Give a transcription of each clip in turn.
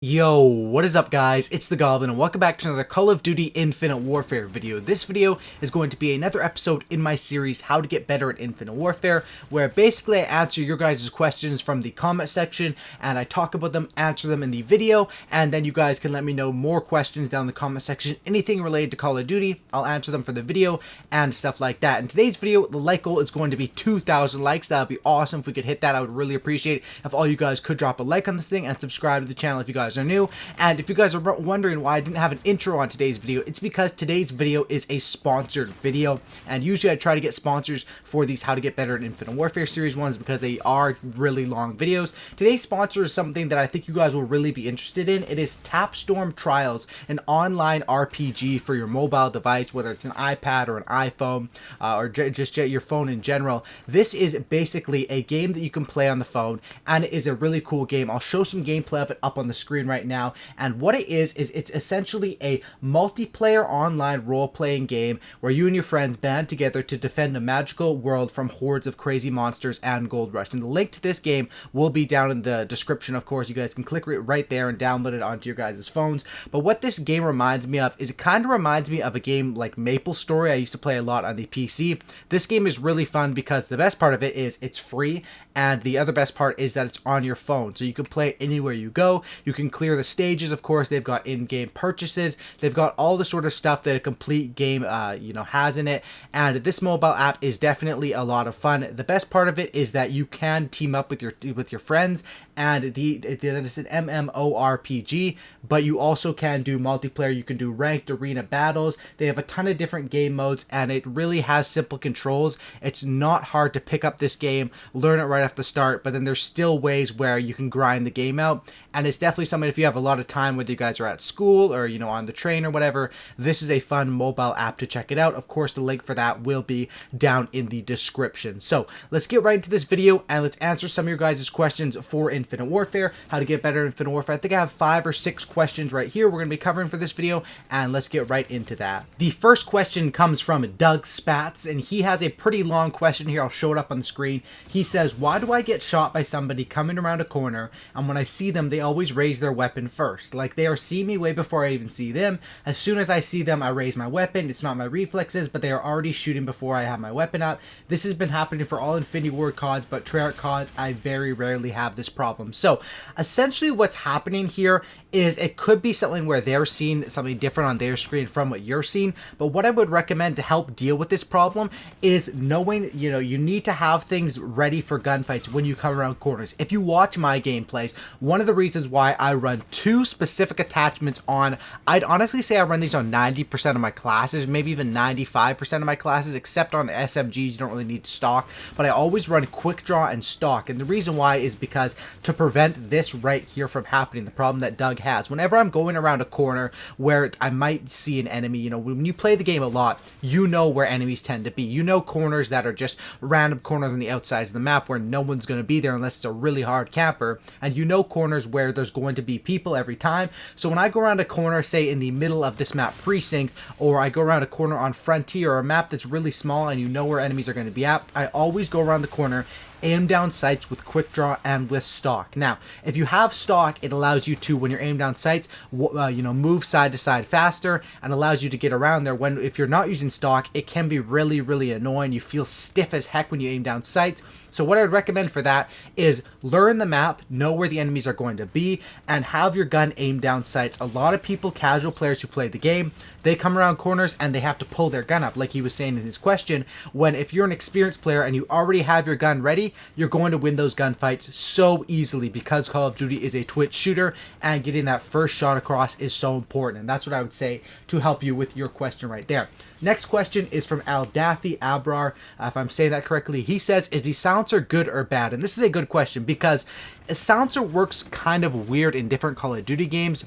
Yo, what is up guys? It's the Goblin and welcome back to another Call of Duty Infinite Warfare video. This video is going to be another episode in my series How to Get Better at Infinite Warfare, where basically I answer your guys' questions from the comment section and I talk about them, answer them in the video, and then you guys can let me know more questions down in the comment section. Anything related to Call of Duty, I'll answer them for the video and stuff like that. In today's video, the like goal is going to be 2,000 likes. That would be awesome if we could hit that. I would really appreciate if all you guys could drop a like on this thing and subscribe to the channel if you guys are new. And if you guys are wondering why I didn't have an intro on today's video, it's because today's video is a sponsored video, and usually I try to get sponsors for these How to Get Better in Infinite Warfare series ones because they are really long videos. Today's sponsor is something that I think you guys will really be interested in. It is Tapstorm Trials, an online RPG for your mobile device, whether it's an iPad or an iPhone or just your phone in general. This is basically a game that you can play on the phone, and it is a really cool game. I'll show some gameplay of it up on the screen right now. And what it is it's essentially a multiplayer online role-playing game where you and your friends band together to defend a magical world from hordes of crazy monsters and gold rush. And the link to this game will be down in the description. Of course, you guys can click it right there and download it onto your guys' phones. But what this game reminds me of is it kind of reminds me of a game like MapleStory I used to play a lot on the PC. This game is really fun because the best part of it is it's free, and the other best part is that it's on your phone, so you can play it anywhere you go. You can clear the stages. Of course, they've got in-game purchases. They've got all the sort of stuff that a complete game has in it, and this mobile app is definitely a lot of fun. The best part of it is that you can team up with your friends, and it's an MMORPG, but you also can do multiplayer. You can do ranked arena battles. They have a ton of different game modes, and it really has simple controls. It's not hard to pick up this game, learn it right off the start, but then there's still ways where you can grind the game out, and it's definitely something if you have a lot of time, whether you guys are at school or on the train or whatever. This is a fun mobile app to check it out. Of course, the link for that will be down in the description. So let's get right into this video and let's answer some of your guys' questions for Infinite Warfare, how to get better at Infinite Warfare. I think I have 5 or 6 questions right here we're going to be covering for this video, and let's get right into that. The first question comes from Doug Spats, and he has a pretty long question here. I'll show it up on the screen. He says, why do I get shot by somebody coming around a corner, and when I see them, they always raise their weapon first? Like, they are seeing me way before I even see them. As soon as I see them, I raise my weapon. It's not my reflexes, but they are already shooting before I have my weapon up. This has been happening for all Infinity Ward CODs, but Treyarch CODs, I very rarely have this problem. So essentially what's happening here is it could be something where they're seeing something different on their screen from what you're seeing. But what I would recommend to help deal with this problem is knowing, you need to have things ready for gunfights when you come around corners. If you watch my gameplays, one of the reasons why I run 2 specific attachments on, I'd honestly say I run these on 90% of my classes, maybe even 95% of my classes, except on SMGs, you don't really need stock, but I always run quick draw and stock. And the reason why is because to prevent this right here from happening, the problem that Doug has. Whenever I'm going around a corner where I might see an enemy, when you play the game a lot, you know where enemies tend to be. You know corners that are just random corners on the outsides of the map where no one's going to be there unless it's a really hard camper, and you know corners where there's going to be people every time. So when I go around a corner, say in the middle of this map precinct, or I go around a corner on Frontier or a map that's really small and you know where enemies are going to be at, I always go around the corner, aim down sights with quick draw and with stock. Now, if you have stock, it allows you to, when you're aim down sights, move side to side faster and allows you to get around there. When if you're not using stock, it can be really annoying. You feel stiff as heck when you aim down sights. So what I'd recommend for that is learn the map, know where the enemies are going to be, and have your gun aim down sights. A lot of people, casual players who play the game, they come around corners and they have to pull their gun up, like he was saying in his question, when if you're an experienced player and you already have your gun ready, you're going to win those gunfights so easily because Call of Duty is a twitch shooter, and getting that first shot across is so important. And that's what I would say to help you with your question right there. Next question is from Al Daffy Abrar, if I'm saying that correctly. He says, is the silencer good or bad? And this is a good question because a silencer works kind of weird in different Call of Duty games.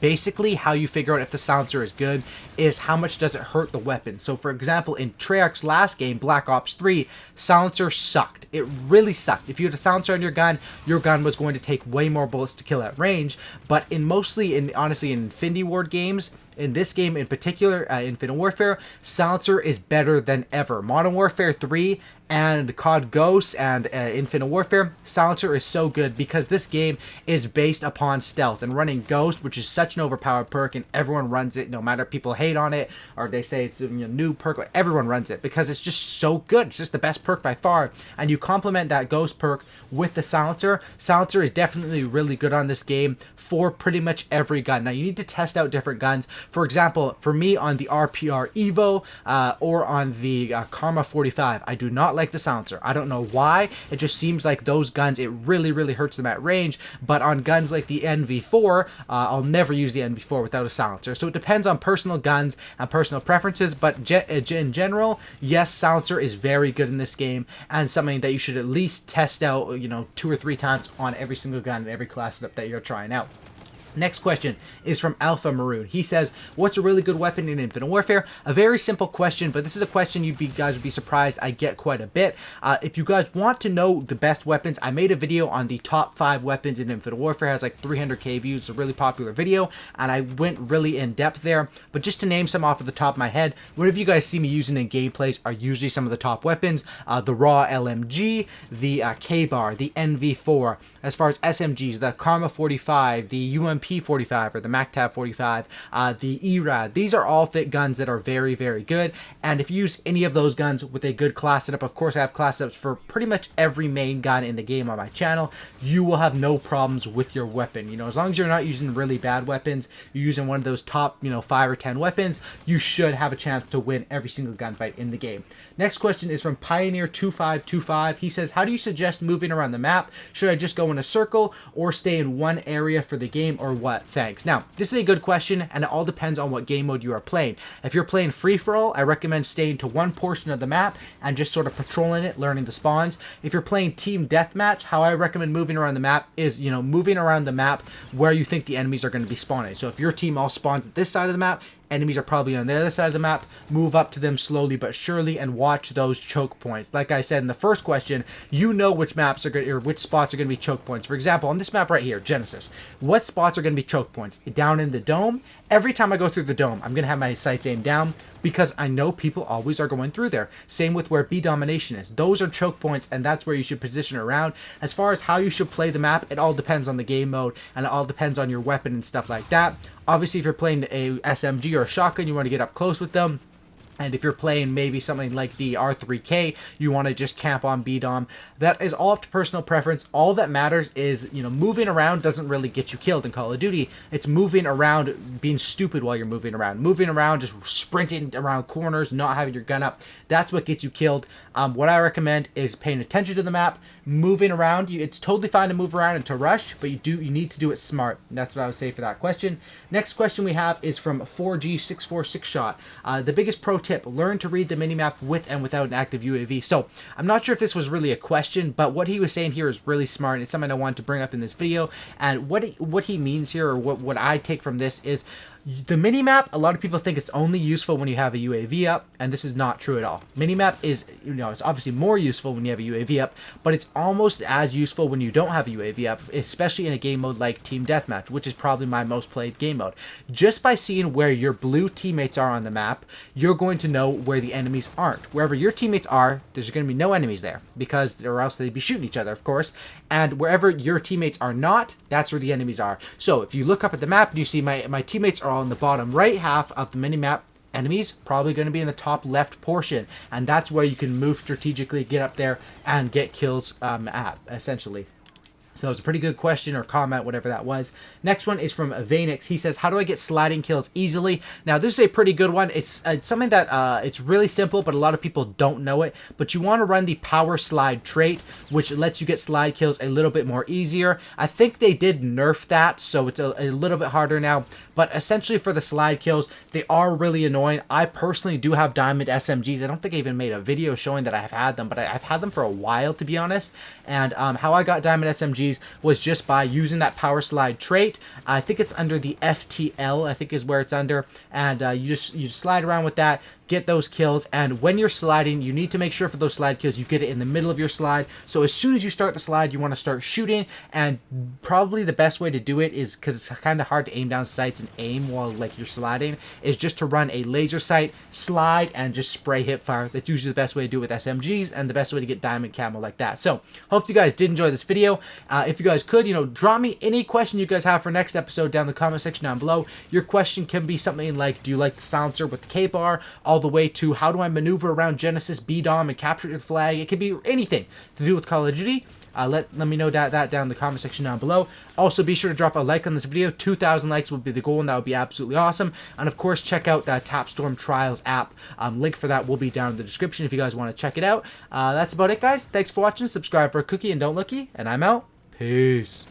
Basically, how you figure out if the silencer is good is how much does it hurt the weapon. So for example, in Treyarch's last game, Black Ops 3, silencer sucked. It really sucked. If you had a silencer on your gun was going to take way more bullets to kill at range. But honestly in Infinity Ward games, in this game in particular, Infinite Warfare, silencer is better than ever. Modern Warfare 3 and COD Ghosts and Infinite Warfare, silencer is so good because this game is based upon stealth, and running Ghost, which is such an overpowered perk, and everyone runs it, no matter if people hate on it or they say it's a new perk, everyone runs it because it's just so good. It's just the best perk by far, and you complement that Ghost perk with the silencer. Silencer is definitely really good on this game for pretty much every gun. Now you need to test out different guns. For example, for me on the RPR Evo or on the Karma 45, I do not like the silencer. I don't know why. It just seems like those guns, it really hurts them at range. But on guns like the NV4, I'll never use the NV4 without a silencer. So it depends on personal guns and personal preferences. But in general, yes, silencer is very good in this game and something that you should at least test out, 2 or 3 times on every single gun and every class setup that you're trying out. Next question is from Alpha Maroon. He says, what's a really good weapon in Infinite Warfare? A very simple question, but this is a question guys would be surprised I get quite a bit. If you guys want to know the best weapons, I made a video on the top 5 weapons in Infinite Warfare. It has like 300k views. It's a really popular video, and I went really in depth there. But just to name some off of the top of my head, whatever you guys see me using in gameplays are usually some of the top weapons. The Raw LMG, the K-Bar, the NV4. As far as SMGs, the Karma 45, the UMP 45 or the MacTab 45, the ERAD. These are all fit guns that are very good, and if you use any of those guns with a good class setup, of course I have class setups for pretty much every main gun in the game on my channel, you will have no problems with your weapon. As long as you're not using really bad weapons, you're using one of those top 5 or 10 weapons, you should have a chance to win every single gunfight in the game. Next question is from Pioneer2525. He says, how do you suggest moving around the map? Should I just go in a circle or stay in one area for the game, or what? Thanks. Now, this is a good question, and it all depends on what game mode you are playing. If you're playing free-for-all, I recommend staying to one portion of the map and just sort of patrolling it, learning the spawns. If you're playing team deathmatch, how I recommend moving around the map is, moving around the map where you think the enemies are going to be spawning. So if your team all spawns at this side of the map, enemies are probably on the other side of the map, move up to them slowly but surely and watch those choke points. Like I said in the first question, which maps are good, or which spots are going to be choke points. For example, on this map right here, Genesis, what spots are going to be choke points? Down in the dome. Every time I go through the dome, I'm going to have my sights aimed down because I know people always are going through there. Same with where B domination is. Those are choke points, and that's where you should position around. As far as how you should play the map, it all depends on the game mode, and it all depends on your weapon and stuff like that. Obviously, if you're playing a SMG or a shotgun, you want to get up close with them. And if you're playing maybe something like the R3K, you want to just camp on B-Dom. That is all up to personal preference. All that matters is, moving around doesn't really get you killed in Call of Duty. It's moving around, being stupid while you're moving around. Moving around, just sprinting around corners, not having your gun up. That's what gets you killed. What I recommend is paying attention to the map, moving around. It's totally fine to move around and to rush, but you need to do it smart. That's what I would say for that question. Next question we have is from 4G646 Shot. The biggest pro tip, learn to read the minimap with and without an active UAV. So I'm not sure if this was really a question, but what he was saying here is really smart. It's something I wanted to bring up in this video. And what he means here, or what I take from this, is the minimap, a lot of people think it's only useful when you have a UAV up, and this is not true at all. Minimap is, it's obviously more useful when you have a UAV up, but it's almost as useful when you don't have a UAV up, especially in a game mode like Team Deathmatch, which is probably my most played game mode. Just by seeing where your blue teammates are on the map, you're going to know where the enemies aren't. Wherever your teammates are, there's going to be no enemies there, or else they'd be shooting each other, of course. And wherever your teammates are not, that's where the enemies are. So if you look up at the map and you see my teammates are on the bottom right half of the minimap, enemies probably going to be in the top left portion, and that's where you can move strategically, get up there, and get kills essentially. So it's a pretty good question or comment, whatever that was. Next one is from Vanix. He says, how do I get sliding kills easily? Now, this is a pretty good one. It's something that it's really simple, but a lot of people don't know it. But you want to run the power slide trait, which lets you get slide kills a little bit more easier. I think they did nerf that, so it's a little bit harder now. But essentially for the slide kills, they are really annoying. I personally do have diamond SMGs. I don't think I even made a video showing that I have had them, but I've had them for a while, to be honest. And how I got diamond SMGs SMGs was just by using that power slide trait. I think it's under the FTL, I think is where it's under, and you slide around with that, get those kills, and when you're sliding, you need to make sure for those slide kills you get it in the middle of your slide. So as soon as you start the slide, you want to start shooting, and probably the best way to do it is, because it's kind of hard to aim down sights and aim while like you're sliding, is just to run a laser sight, slide, and just spray hip fire. That's usually the best way to do it with SMGs, and the best way to get diamond camo like that. So hope you guys did enjoy this video. If you guys could, drop me any question you guys have for next episode down in the comment section down below. Your question can be something like, do you like the silencer with the K-bar, all the way to how do I maneuver around Genesis BDOM and capture the flag. It could be anything to do with Call of Duty. Let me know that down in the comment section down below. Also, be sure to drop a like on this video. 2,000 likes would be the goal, and that would be absolutely awesome. And of course, check out that Tapstorm Trials app. Link for that will be down in the description if you guys want to check it out. That's about it, guys. Thanks for watching. Subscribe for a cookie and don't lookie. And I'm out. Peace.